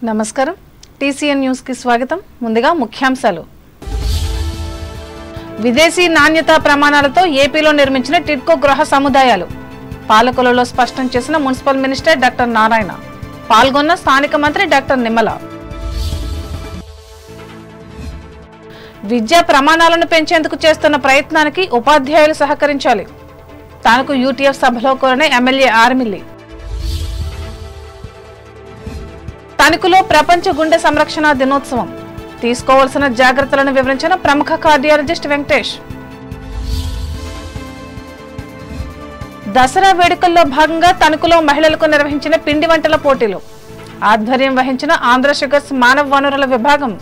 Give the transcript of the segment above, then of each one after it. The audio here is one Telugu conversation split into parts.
నమస్కారం టీసీఎన్ న్యూస్ కి స్వాగతం ముందుగా ముఖ్యాంశాలు విదేశీ నాణ్యతా ప్రమాణాలతో ఏపీలో నిర్మించిన టిడ్కో గృహ సముదాయాలు పాలకొల్లులో స్పష్టం చేసిన మున్సిపల్ మినిస్టర్ డాక్టర్ నారాయణ పాల్గొన్న స్థానిక మంత్రి డాక్టర్ నిమ్మల విద్యా ప్రమాణాలను పెంచేందుకు చేస్తున్న ప్రయత్నానికి ఉపాధ్యాయులు సహకరించాలి తానుకు యూటీఎఫ్ సభలో కోరిన ఎమ్మెల్యే ఆర్మిల్లి తణుకులో ప్రపంచ గుండె సంరక్షణ దినోత్సవం తీసుకోవాల్సిన జాగ్రత్తలను వివరించిన ప్రముఖ కార్డియాలజిస్ట్ వెంకటేష్ దసరా వేడుకల్లో భాగంగా తణుకులో మహిళలకు నిర్వహించిన పిండి వంటల పోటీలు ఆధ్వర్యం వహించిన ఆంధ్ర షుగర్స్ మానవ వనరుల విభాగం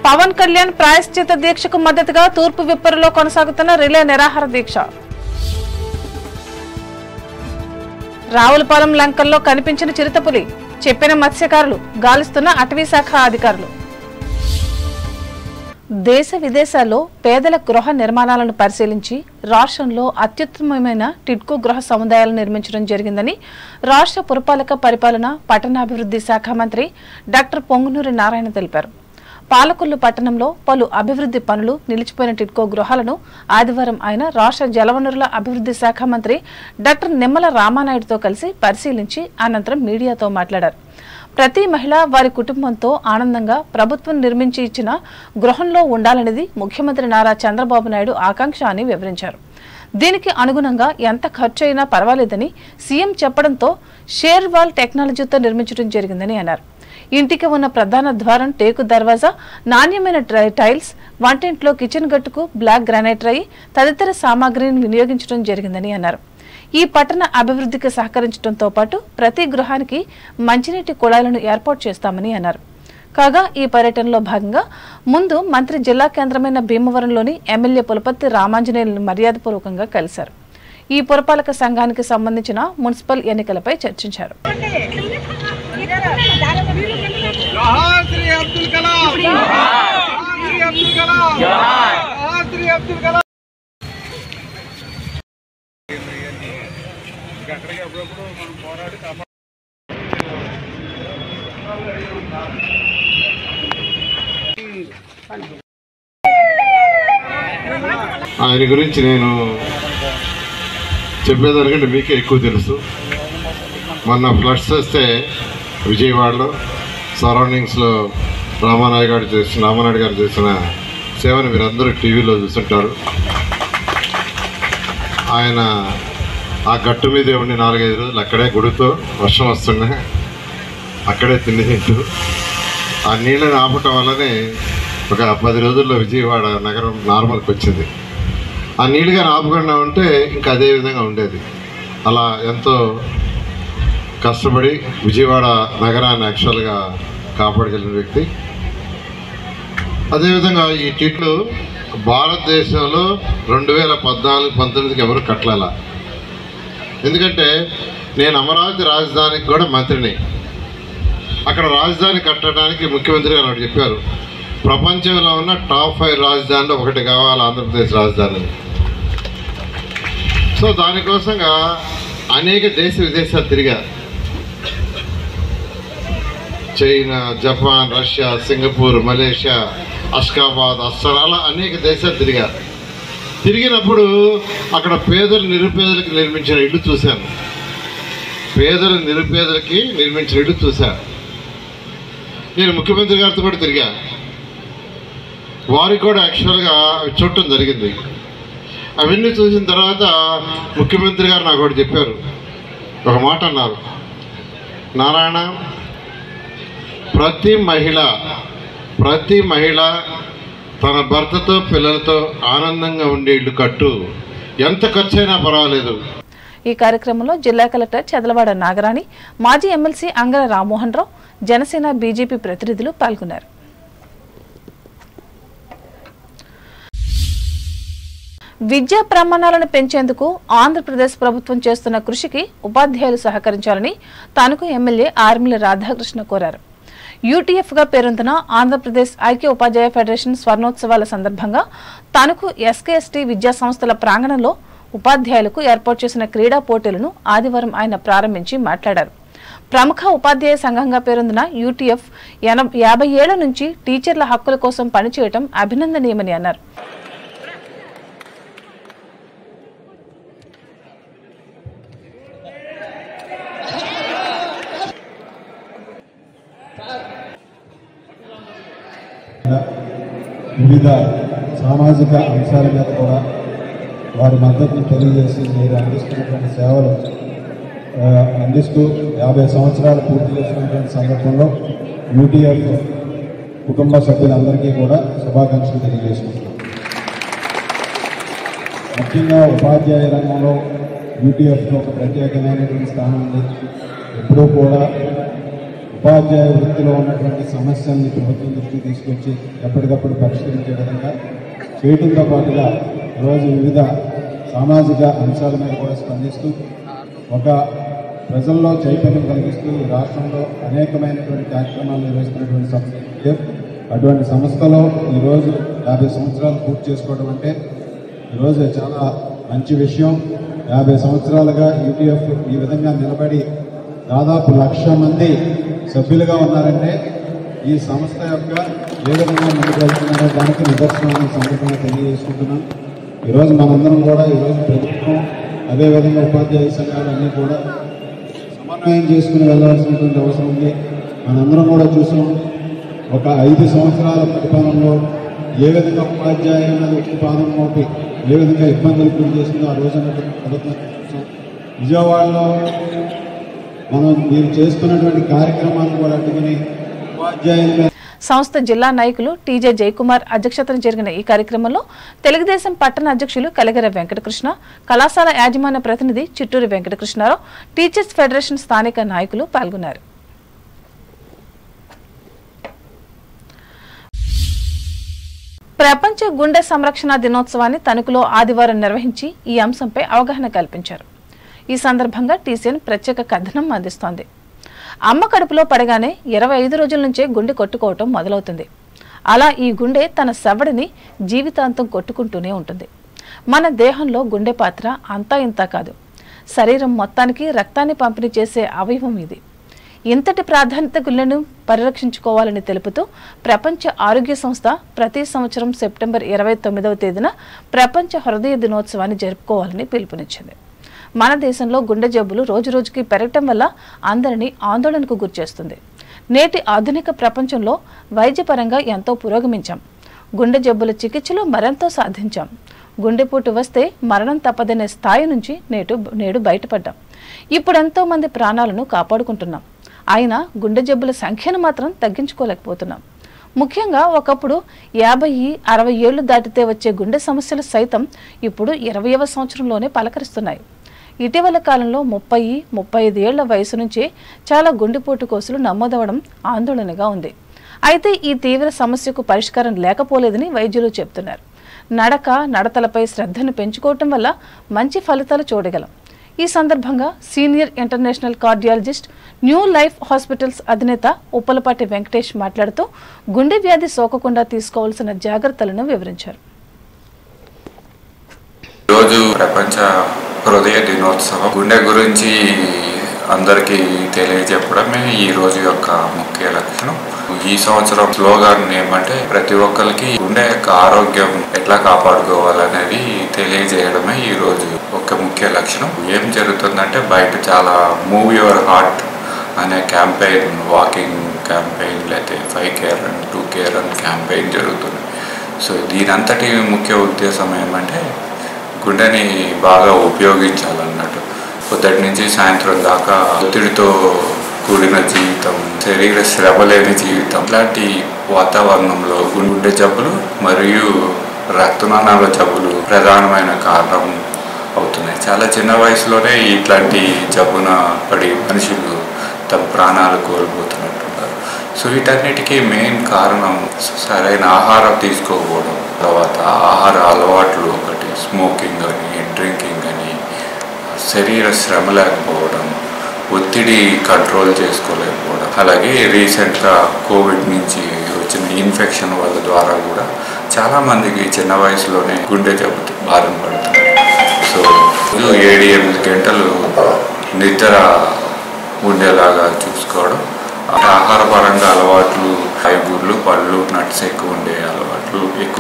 పవన్ కళ్యాణ్ ప్రాయశ్చిత దీక్షకు మద్దతుగా తూర్పు విప్పరులో కొనసాగుతున్న రిలే నిరాహార దీక్ష రావులపాలెం లంకల్లో కనిపించిన చిరుతపులి చెప్పిన మత్స్యకారులు గాలిస్తున్న అటవీ శాఖ అధికారులు దేశ విదేశాల్లో పేదల గృహ నిర్మాణాలను పరిశీలించి రాష్ట్రంలో అత్యుత్తమమైన టిడ్కో గృహ సముదాయాలను నిర్మించడం జరిగిందని రాష్ట్ర పురపాలక పరిపాలన పట్టణాభివృద్ధి శాఖ మంత్రి డాక్టర్ పొంగునూరి నారాయణ తెలిపారు. పాలకొల్లు పట్టణంలో పలు అభివృద్ధి పనులు నిలిచిపోయిన టిడ్కో గృహాలను ఆదివారం ఆయన రాష్ట్ర జలవనరుల అభివృద్ధి శాఖ మంత్రి డాక్టర్ నిమ్మల రామానాయుడుతో కలిసి పరిశీలించి అనంతరం మీడియాతో మాట్లాడారు. ప్రతి మహిళ వారి కుటుంబంతో ఆనందంగా ప్రభుత్వం నిర్మించి ఇచ్చిన గృహంలో ఉండాలనేది ముఖ్యమంత్రి నారా చంద్రబాబు నాయుడు ఆకాంక్ష అని వివరించారు. దీనికి అనుగుణంగా ఎంత ఖర్చు అయినా పర్వాలేదని సీఎం చెప్పడంతో షేర్ వాల్ టెక్నాలజీతో నిర్మించడం జరిగిందని అన్నారు. ఇంటికి ఉన్న ప్రధాన ద్వారం టేకు దర్వాజా, నాణ్యమైన టైల్స్, వంటింట్లో కిచెన్ గట్టుకు బ్లాక్ గ్రానైట్ రాయి తదితర సామాగ్రిని వినియోగించడం జరిగిందని అన్నారు. ఈ పట్టణ అభివృద్ధికి సహకరించడంతో పాటు ప్రతి గృహానికి మంచినీటి కుళాయిలను ఏర్పాటు చేస్తామని అన్నారు. కాగా ఈ పర్యటనలో భాగంగా ముందు మంత్రి జిల్లా కేంద్రమైన భీమవరంలోని ఎమ్మెల్యే పులపర్తి రామాంజనేయులను మర్యాదపూర్వకంగా కలిశారు. ఈ పురపాలక సంఘానికి సంబంధించిన మున్సిపల్ ఎన్నికలపై చర్చించారు. ఆయన గురించి నేను చెప్పేదానికంటే మీకే ఎక్కువ తెలుసు. మొన్న ఫ్లడ్స్ వస్తే విజయవాడలో సరౌండింగ్స్లో రామానాయుడు గారు చేసిన సేవను మీరందరూ టీవీలో చూస్తుంటారు. ఆయన ఆ గట్టు మీద ఉండి 4-5 రోజులు అక్కడే గుడితో వర్షం వస్తున్నా అక్కడే తింటూ ఆ నీళ్ళని ఆపటం వల్లనే ఒక 10 రోజుల్లో విజయవాడ నగరం నార్మల్కి వచ్చింది. ఆ నీళ్ళుగా ఆపకుండా ఉంటే ఇంకా అదే విధంగా ఉండేది. అలా ఎంతో కష్టపడి విజయవాడ నగరాన్ని యాక్చువల్గా కాపాడగలిగిన వ్యక్తి. అదేవిధంగా ఈ టిట్లు భారతదేశంలో 2014-19కి ఎవరు కట్టలేల. ఎందుకంటే నేను అమరావతి రాజధానికి కూడా మంత్రిని. అక్కడ రాజధాని కట్టడానికి ముఖ్యమంత్రి గారు ఒకటి చెప్పారు, ప్రపంచంలో ఉన్న టాప్ 5 రాజధానిలో ఒకటి కావాలి ఆంధ్రప్రదేశ్ రాజధాని. సో దానికోసంగా అనేక దేశ విదేశాలు తిరిగారు. China, Japan, Russia, Singapore, Malaysia, Ashgabat, Assam, అలా అనేక దేశాలు తిరిగారు. తిరిగినప్పుడు అక్కడ పేదలు నిరుపేదలకి నిర్మించిన ఇల్లు చూశాను. పేదలు నిరుపేదలకి నిర్మించిన ఇల్లు చూశాను. నేను ముఖ్యమంత్రి గారితో కూడా తిరిగాను. వారికి కూడా యాక్చువల్గా చూడటం జరిగింది. అవన్నీ చూసిన తర్వాత ముఖ్యమంత్రి గారు నాకు ఒకటి చెప్పారు, ఒక మాట అన్నారు, నారాయణ, ప్రతి మహిళ తన భర్తతో పిల్లలతో ఆనందంగా ఉండే ఇల్లు కట్టు, ఎంత ఖర్చైనా పర్వాలేదు. ఈ కార్యక్రమంలో జిల్లా కలెక్టర్ చదలవాడ నాగరాణి, మాజీ ఎమ్మెల్సీ అంగర రామ్మోహన్ రావు, జనసేన బీజేపీ ప్రతినిధులు పాల్గొన్నారు. విద్యా ప్రమాణాలను పెంచేందుకు ఆంధ్రప్రదేశ్ ప్రభుత్వం చేస్తున్న కృషికి ఉపాధ్యాయులు సహకరించాలని తణుకు ఎమ్మెల్యే ఆర్మిల రాధాకృష్ణ కోరారు. యూటీఎఫ్ గా పేరొందిన ఆంధ్రప్రదేశ్ ఐక్య ఉపాధ్యాయ ఫెడరేషన్ స్వర్ణోత్సవాల సందర్భంగా తణుకు ఎస్కేఎస్టీ విద్యా సంస్థల ప్రాంగణంలో ఉపాధ్యాయులకు ఏర్పాటు చేసిన క్రీడా పోటీలను ఆదివారం ఆయన ప్రారంభించి మాట్లాడారు. ప్రముఖ ఉపాధ్యాయ సంఘంగా పేరొందిన యూటీఎఫ్ 50 ఏళ్ల నుంచి టీచర్ల హక్కుల కోసం పనిచేయడం అభినందనీయమని అన్నారు. వివిధ సామాజిక అంశాల మీద కూడా వారి మద్దతును తెలియజేసి మీరు అందిస్తున్నటువంటి సేవలు అందిస్తూ 50 సంవత్సరాలు పూర్తి చేసినటువంటి సందర్భంలో యూటీఎఫ్ కుటుంబ సభ్యులందరికీ కూడా శుభాకాంక్షలు తెలియజేసుకుంటున్నాం. ముఖ్యంగా ఉపాధ్యాయ రంగంలో యూటీఎఫ్లో ఒక ప్రత్యేకమైనటువంటి స్థానం ఉంది. ఎప్పుడూ కూడా ఉపాధ్యాయ వృత్తిలో ఉన్నటువంటి సమస్యల్ని ప్రభుత్వం దృష్టికి తీసుకొచ్చి ఎప్పటికప్పుడు పరిష్కరించే విధంగా చేయడంతో పాటుగా ఈరోజు వివిధ సామాజిక అంశాల మీద కూడా స్పందిస్తూ ఒక ప్రజల్లో చైతన్యం కలిగిస్తూ ఈ రాష్ట్రంలో అనేకమైనటువంటి కార్యక్రమాలు నిర్వహిస్తున్నటువంటి సంస్థ. అటువంటి సంస్థలో ఈరోజు 50 సంవత్సరాలు పూర్తి చేసుకోవడం అంటే ఈరోజు చాలా మంచి విషయం. 50 సంవత్సరాలుగా యూటీఎఫ్ ఈ విధంగా నిలబడి దాదాపు 1,00,000 మంది సభ్యులుగా ఉన్నారంటే ఈ సంస్థ యొక్క ఏ విధంగా ముందుకు వెళ్తున్నారో దానికి నిదర్శనాన్ని సందర్భంగా తెలియజేసుకుంటున్నాం. ఈరోజు మనందరం కూడా ఈరోజు ప్రభుత్వం అదేవిధంగా ఉపాధ్యాయ సంఘాలు అన్నీ కూడా సమన్వయం చేసుకుని వెళ్ళాల్సినటువంటి అవసరం ఉంది. మనందరం కూడా చూసాం ఒక 5 సంవత్సరాల పరిపాలనలో ఏ విధంగా ఉపాధ్యాయ ఉత్పాదన మోపి ఏ విధంగా ఇబ్బందులు గురి చేసిందో ఆ రోజు ప్రభుత్వం చూసాం. విజయవాడలో మనం మీరు చేస్తున్నటువంటి కార్యక్రమాలను కూడా అడ్డుకుని ఉపాధ్యాయుల సంస్థ జిల్లా నాయకులు టీజే జయకుమార్ అధ్యక్షతన జరిగిన ఈ కార్యక్రమంలో తెలుగుదేశం పట్టణ అధ్యక్షులు కలిగర వెంకటకృష్ణ, కళాశాల యాజమాన్య ప్రతినిధి చిట్టూరి వెంకటకృష్ణారావు, టీచర్స్ ఫెడరేషన్ స్థానిక నాయకులు పాల్గొన్నారు. ప్రపంచ గుండె సంరక్షణ దినోత్సవాన్ని తణుకులో ఆదివారం నిర్వహించి ఈ అంశంపై అవగాహన కల్పించారు. ఈ సందర్భంగా టీసీఎన్ ప్రత్యేక కథనం అందిస్తోంది. అమ్మ కడుపులో పడగానే 25 రోజుల నుంచే గుండె కొట్టుకోవటం మొదలవుతుంది. అలా ఈ గుండె తన సవ్వడిని జీవితాంతం కొట్టుకుంటూనే ఉంటుంది. మన దేహంలో గుండె పాత్ర అంతా ఇంతా కాదు. శరీరం మొత్తానికి రక్తాన్ని పంపిణీ చేసే అవయవం ఇది. ఇంతటి ప్రాధాన్యత గుండెను పరిరక్షించుకోవాలని తెలుపుతూ ప్రపంచ ఆరోగ్య సంస్థ ప్రతి సంవత్సరం సెప్టెంబర్ 29వ తేదీన ప్రపంచ హృదయ దినోత్సవాన్ని జరుపుకోవాలని పిలుపునిచ్చింది. మన దేశంలో గుండె జబ్బులు రోజురోజుకి పెరగటం వల్ల అందరినీ ఆందోళనకు గురిచేస్తుంది. నేటి ఆధునిక ప్రపంచంలో వైద్యపరంగా ఎంతో పురోగమించాం. గుండె జబ్బుల చికిత్సలో మరెంతో సాధించాం. గుండెపోటు వస్తే మరణం తప్పదనే స్థాయి నుంచి నేడు బయటపడ్డాం. ఇప్పుడెంతో మంది ప్రాణాలను కాపాడుకుంటున్నాం. అయినా గుండె జబ్బుల సంఖ్యను మాత్రం తగ్గించుకోలేకపోతున్నాం. ముఖ్యంగా ఒకప్పుడు 50-60 ఏళ్లు దాటితే వచ్చే గుండె సమస్యలు సైతం ఇప్పుడు 20వ సంవత్సరంలోనే పలకరిస్తున్నాయి. ఇటీవల కాలంలో 30-35 ఏళ్ల వయసు నుంచే చాలా గుండెపోటు కేసులు నమోదవడం ఆందోళనగా ఉంది. అయితే ఈ తీవ్ర సమస్యకు పరిష్కారం లేకపోలేదని వైద్యులు చెబుతున్నారు. నడతలపై శ్రద్ధను పెంచుకోవటం వల్ల మంచి ఫలితాలు చూడగలం. ఈ సందర్భంగా senior international cardiologist new life hospitals అధినేత ఉప్పలపాటి వెంకటేష్ మాట్లాడుతూ గుండె వ్యాధి సోకకుండా తీసుకోవాల్సిన జాగ్రత్తలను వివరించారు. రోజు ప్రపంచ హృదయ దినోత్సవం గుండె గురించి అందరికీ తెలియజెప్పడమే ఈ రోజు యొక్క ముఖ్య లక్ష్యం. ఈ సంవత్సరం స్లోగాన్ ఏమంటే ప్రతి ఒక్కరికి గుండె యొక్క ఆరోగ్యం ఎట్లా కాపాడుకోవాలనేది తెలియజేయడమే ఈ రోజు ఒక ముఖ్య లక్ష్యం. ఏం జరుగుతుందంటే బయట చాలా మూవ్ యువర్ హార్ట్ అనే క్యాంపెయిన్, వాకింగ్ క్యాంపెయిన్, లేకపోతే 5K run 2K run campaign జరుగుతుంది. సో దీని అంతటి ముఖ్య ఉద్దేశం ఏమంటే గుండెని బాగా ఉపయోగించాలన్నట్టు. పొద్దుటి నుంచి సాయంత్రం దాకా ఒత్తిడితో కూడిన జీవితం, శరీర శ్రమ లేని జీవితం, ఇలాంటి వాతావరణంలో గుండె జబ్బులు మరియు రక్తనాళాల జబ్బులు ప్రధానమైన కారణం అవుతున్నాయి. చాలా చిన్న వయసులోనే ఇట్లాంటి జబ్బున పడి మనుషులు తమ ప్రాణాలు కోల్పోతున్నట్టున్నారు. సో వీటన్నిటికీ మెయిన్ కారణం సరైన ఆహారం తీసుకోకపోవడం, తర్వాత ఆహార అలవాట్లు, ఒకటి స్మోకింగ్ అని, డ్రింకింగ్ అని, శరీర శ్రమ లేకపోవడం, ఒత్తిడి కంట్రోల్ చేసుకోలేకపోవడం, అలాగే రీసెంట్గా కోవిడ్ నుంచి వచ్చిన ఇన్ఫెక్షన్ వాళ్ళ ద్వారా కూడా చాలామందికి చిన్న వయసులోనే గుండె జబ్బు బారిన పడుతుంది. సో 7-8 గంటలు నిద్ర ఉండేలాగా చూసుకోవడం. ఆహార పరంగా అలవాట్లు కాయగూరలు, పళ్ళు, నట్స్ ఎక్కువ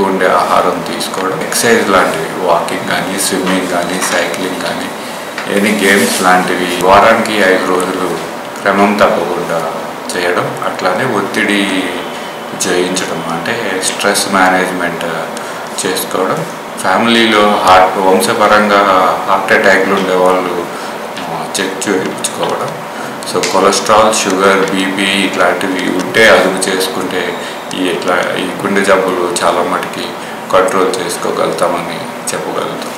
ఉండే ఆహారం తీసుకోవడం. ఎక్సర్సైజ్ లాంటివి, వాకింగ్ కానీ, స్విమ్మింగ్ కానీ, సైక్లింగ్ కానీ, ఎనీ గేమ్స్ లాంటివి వారానికి 5 రోజులు క్రమం తప్పకుండా చేయడం. అట్లానే ఒత్తిడి జయించడం, అంటే స్ట్రెస్ మేనేజ్మెంట్ చేసుకోవడం. ఫ్యామిలీలో వంశపరంగా హార్ట్ అటాక్లు ఉండేవాళ్ళు చెక్ చేయించుకోవడం. సో కొలెస్ట్రాల్, షుగర్, బీపీ ఇట్లాంటివి ఉంటే అదుపు చేసుకుంటే ఈ గుండె జబ్బులు చాలా మటుకి కంట్రోల్ చేసుకోగలుగుతామని చెప్పగలుగుతాం.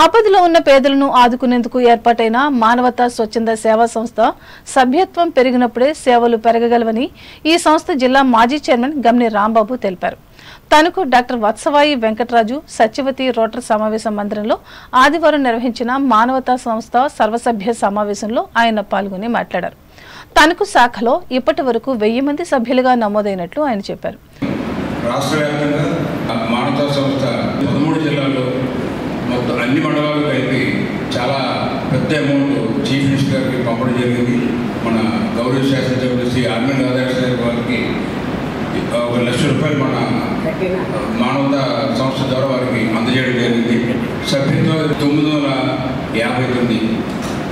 ఆపదలో ఉన్న పేదలను ఆదుకునేందుకు ఏర్పాటైన మానవతా స్వచ్ఛంద సేవా సంస్థ సభ్యత్వం పెరిగినప్పుడే సేవలు పెరగగలవని ఈ సంస్థ జిల్లా మాజీ చైర్మన్ గమ్ని రాంబాబు తెలిపారు. తనకు డాక్టర్ వత్సవాయి వెంకటరాజు సత్యవతి రోటరీ సమావేశ మందిరంలో ఆదివారం నిర్వహించిన మానవతా సంస్థ సర్వసభ్య సమావేశంలో ఆయన పాల్గొని మాట్లాడారు. తనకు శాఖలో ఇప్పటి వరకు 1000 మంది సభ్యులుగా నమోదైనట్లు ఆయన చెప్పారు. రాష్ట్ర వ్యాప్తంగా మానవతా సంస్థ 13 జిల్లాల్లో మొత్తం అన్ని మండలాలు కలిపి చాలా పెద్ద అమౌంట్ చీఫ్ మినిస్టర్ గారికి పంపడం జరిగింది. మన గౌరవ శాసనసభ్యులు శ్రీ ఆర్మీ రాధాకృష్ణ గారికి 1 లక్ష రూపాయలు మన మానవతా సంస్థ ద్వారా వారికి అందజేయడం జరిగింది. సభ్యత్వం 959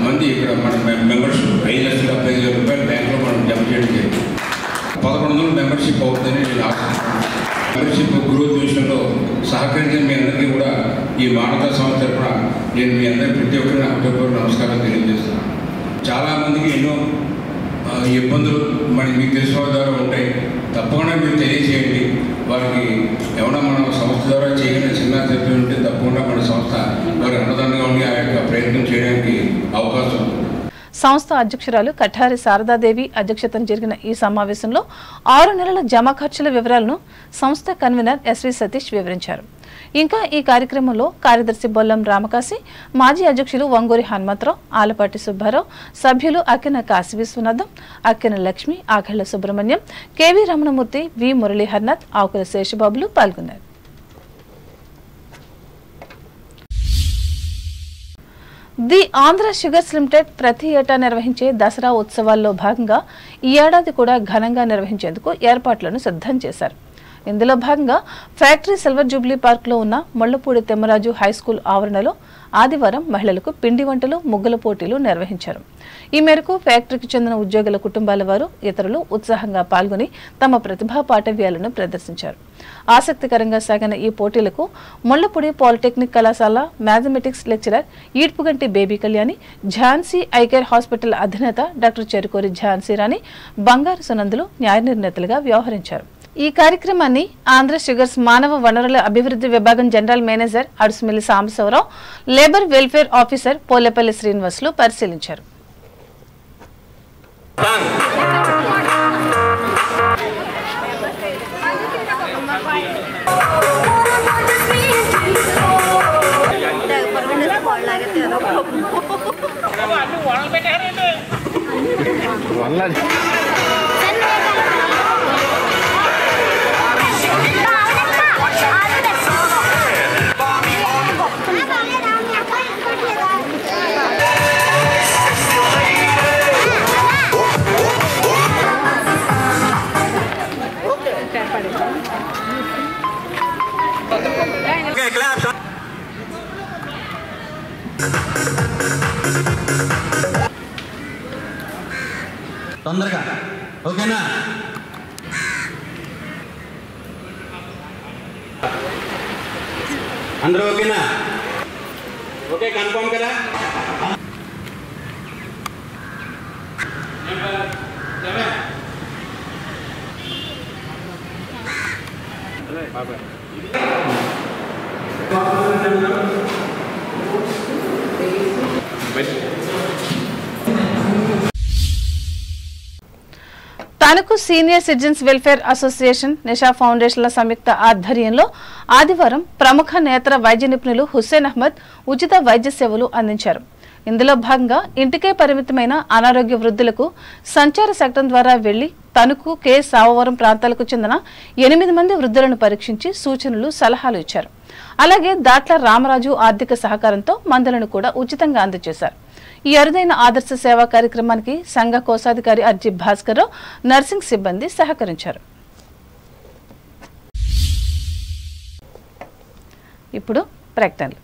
మంది ఇక్కడ మన మెంబర్షిప్ 5,75,000 రూపాయలు బ్యాంకులో మనం జమ చేయడం జరిగింది. 1100 మెంబర్షిప్ అవుతుందని నేను ఆశిస్తున్నాను. మెంబర్షిప్ గ్రోత్ విషయంలో సహకరించిన మీ అందరికీ కూడా ఈ మానవతా సంస్థ తరఫున నేను మీ అందరికీ ప్రతి ఒక్కరిని హృదయపూర్వక నమస్కారం తెలియజేస్తున్నాను. చాలామందికి ఎన్నో ఇబ్బందులు మీకు తెలిసిన వారి ద్వారా ఉంటాయి. తప్పకుండా మీరు తెలియజేయండి. వారికి ఏమైనా మన సంస్థ ద్వారా చేయగలిగిన చిన్న చర్చలు ఉంటే తప్పకుండా మన సంస్థ వారి అన్నదానంగా ఉండి ఆ యొక్క ప్రయత్నం చేయడానికి అవకాశం ఉంది. సంస్థ అధ్యక్షురాలు కఠారి శారదాదేవి అధ్యక్షతన జరిగిన ఈ సమావేశంలో 6 నెలల జమ ఖర్చుల వివరాలను సంస్థ కన్వీనర్ ఎస్వి సతీష్ వివరించారు. ఇంకా ఈ కార్యక్రమంలో కార్యదర్శి బొల్లం రామకాశి, మాజీ అధ్యక్షులు వంగూరి హనుమంతరావు, ఆలపాటి సుబ్బారావు, సభ్యులు అక్కెన కాశీ విశ్వనాథం, అక్కెన లక్ష్మి, ఆఘళ్ల సుబ్రహ్మణ్యం, కెవి రమణమూర్తి, వి మురళీహర్నాథ్, ఆకుల శేషబాబులు పాల్గొన్నారు. ది ఆంధ్ర షుగర్స్ లిమిటెడ్ ప్రతి ఏటా నిర్వహించే దసరా ఉత్సవాల్లో భాగంగా ఈ ఏడాది కూడా ఘనంగా నిర్వహించేందుకు ఏర్పాట్లను సిద్ధం చేశారు. ఇందులో భాగంగా ఫ్యాక్టరీ సిల్వర్ జూబ్లీ పార్క్లో ఉన్న ముళ్లపూడి తిమ్మరాజు హైస్కూల్ ఆవరణలో ఆదివారం మహిళలకు పిండి వంటలు, ముగ్గుల పోటీలు నిర్వహించారు. ఈ మేరకు ఫ్యాక్టరీకి చెందిన ఉద్యోగుల కుటుంబాల వారు, ఇతరులు ఉత్సాహంగా పాల్గొని తమ ప్రతిభా పాఠవ్యాలను ప్రదర్శించారు. ఆసక్తికరంగా సాగిన ఈ పోటీలకు ముళ్లపూడి పాలిటెక్నిక్ కళాశాల mathematics lecturer Edupuganti Baby Kalyani, Jhansi eye care hospital అధినేత డాక్టర్ చెరుకూరి ఝాన్సీ రాణి, బంగారు సునందులు న్యాయ నిర్ణేతలుగా వ్యవహరించారు. ఈ కార్యక్రమాన్ని ఆంధ్ర షుగర్స్ మానవ వనరుల అభివృద్ధి విభాగం general manager Adusumilli Sambasivarao, labour welfare officer Polepally Srinivasulu పరిశీలించారు. తొందరగా ఓకేనా? అందరూ ఓకేనా? ఓకే, కన్ఫర్మ్ కదా? తనకు సీనియర్ సిటిజన్స్ వెల్ఫేర్ అసోసియేషన్, నిషా ఫౌండేషన్ల సంయుక్త ఆధ్వర్యంలో ఆదివారం ప్రముఖ నేత్ర వైద్య నిపుణులు హుస్సేన్ అహ్మద్ ఉచిత వైద్య సేవలు అందించారు. ఇందులో భాగంగా ఇంటికే పరిమితమైన అనారోగ్య వృద్ధులకు సంచార శకటం ద్వారా వెళ్లి తణుకు కె సావవరం ప్రాంతాలకు చెందిన 8 మంది వృద్ధులను పరీక్షించి సూచనలు సలహాలు ఇచ్చారు. అలాగే దాట్ల రామరాజు ఆర్థిక సహకారంతో మందులను కూడా ఉచితంగా అందజేశారు. ఈ అరుదైన ఆదర్శ సేవా కార్యక్రమానికి సంఘ కోశాధికారి అర్జీ భాస్కర్ నర్సింగ్ సిబ్బంది సహకరించారు. ఇప్పుడు ప్రకటనలు.